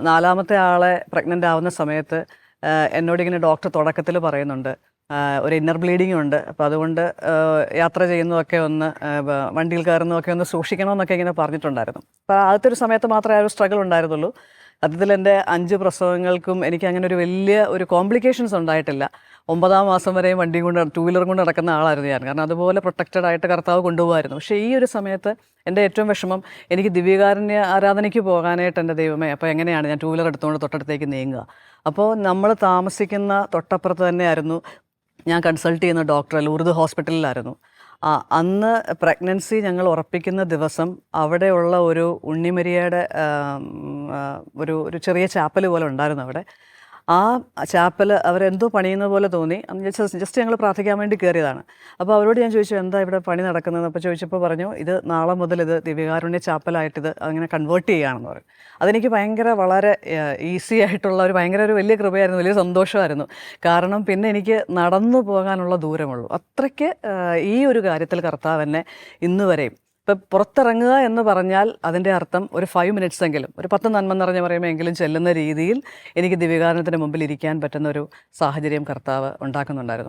നാലാമത്തെ ആളെ പ്രഗ്നൻ്റ് ആവുന്ന സമയത്ത് എന്നോടിങ്ങനെ ഡോക്ടർ തുടക്കത്തിൽ പറയുന്നുണ്ട്, ഒരു ഇന്നർ ബ്ലീഡിംഗ് ഉണ്ട്, അപ്പോൾ അതുകൊണ്ട് യാത്ര ചെയ്യുന്നതൊക്കെ ഒന്ന് വണ്ടിയിൽ കയറുന്നതൊക്കെ ഒന്ന് സൂക്ഷിക്കണമെന്നൊക്കെ ഇങ്ങനെ പറഞ്ഞിട്ടുണ്ടായിരുന്നു. അപ്പോൾ ആദ്യത്തെ ഒരു സമയത്ത് മാത്രമേ ആ ഒരു സ്ട്രഗിൾ ഉണ്ടായിരുന്നുള്ളൂ. സത്യത്തിൽ എൻ്റെ 5 പ്രസവങ്ങൾക്കും എനിക്ക് അങ്ങനെ ഒരു വലിയ ഒരു കോംപ്ലിക്കേഷൻസ് ഉണ്ടായിട്ടില്ല. 9-ാം മാസം വരെയും വണ്ടിയും കൊണ്ട് 2 വീലറും കൊണ്ട് നടക്കുന്ന ആളായിരുന്നു ഞാൻ. കാരണം അതുപോലെ പ്രൊട്ടക്റ്റഡ് ആയിട്ട് കർത്താവ് കൊണ്ടുപോകുമായിരുന്നു. പക്ഷേ ഈ ഒരു സമയത്ത് എൻ്റെ ഏറ്റവും വിഷമം, എനിക്ക് ദിവ്യകാരുണ്യ ആരാധനയ്ക്ക് പോകാനായിട്ട് എൻ്റെ ദൈവമേ, അപ്പോൾ എങ്ങനെയാണ് ഞാൻ 2 വീലർ എടുത്തുകൊണ്ട് തൊട്ടടുത്തേക്ക് നീങ്ങുക? അപ്പോൾ നമ്മൾ താമസിക്കുന്ന തൊട്ടപ്പുറത്ത് തന്നെയായിരുന്നു ഞാൻ കൺസൾട്ട് ചെയ്യുന്ന ഡോക്ടർ. ലൂർദ് ഹോസ്പിറ്റലിലായിരുന്നു. അന്ന് പ്രഗ്നൻസി ഞങ്ങൾ ഉറപ്പിക്കുന്ന ദിവസം അവിടെയുള്ള ഒരു ഉണ്ണിമരിയയുടെ ഒരു ഒരു ചെറിയ ചാപ്പൽ പോലെ ഉണ്ടായിരുന്നു അവിടെ. ആ ചാപ്പൽ അവരെന്തോ പണിയുന്ന പോലെ തോന്നി. ജസ്റ്റ് ഞങ്ങൾ പ്രാർത്ഥിക്കാൻ വേണ്ടി കയറിയതാണ്. അപ്പോൾ അവരോട് ഞാൻ ചോദിച്ചു, എന്താ ഇവിടെ പണി നടക്കുന്നത്? അപ്പോൾ ചോദിച്ചപ്പോൾ പറഞ്ഞു, ഇത് നാളെ മുതൽ ഇത് ദിവ്യകാരുണ്യ ചാപ്പലായിട്ടിത് അങ്ങനെ കൺവേർട്ട് ചെയ്യുകയാണെന്ന് പറയും. അതെനിക്ക് വളരെ ഈസി ആയിട്ടുള്ള ഭയങ്കര ഒരു വലിയ കൃപയായിരുന്നു, വലിയ സന്തോഷമായിരുന്നു. കാരണം പിന്നെ എനിക്ക് നടന്നു പോകാനുള്ള ദൂരമുള്ളൂ. അത്രയ്ക്ക് ഈ ഒരു കാര്യത്തിൽ കർത്താവ് എന്നെ ഇന്ന് വരെയും, ഇപ്പം പുറത്തിറങ്ങുക എന്ന് പറഞ്ഞാൽ അതിൻ്റെ അർത്ഥം ഒരു 5 മിനിറ്റ്സ് എങ്കിലും, ഒരു 10 നന്മ നിറഞ്ഞ് പറയുമ്പോൾ എങ്കിലും ചെല്ലുന്ന രീതിയിൽ എനിക്ക് ദിവ്യകാരുണ്യത്തിന് മുമ്പിൽ ഇരിക്കാൻ പറ്റുന്ന ഒരു സാഹചര്യം കർത്താവ് ഉണ്ടാക്കുന്നുണ്ടായിരുന്നു.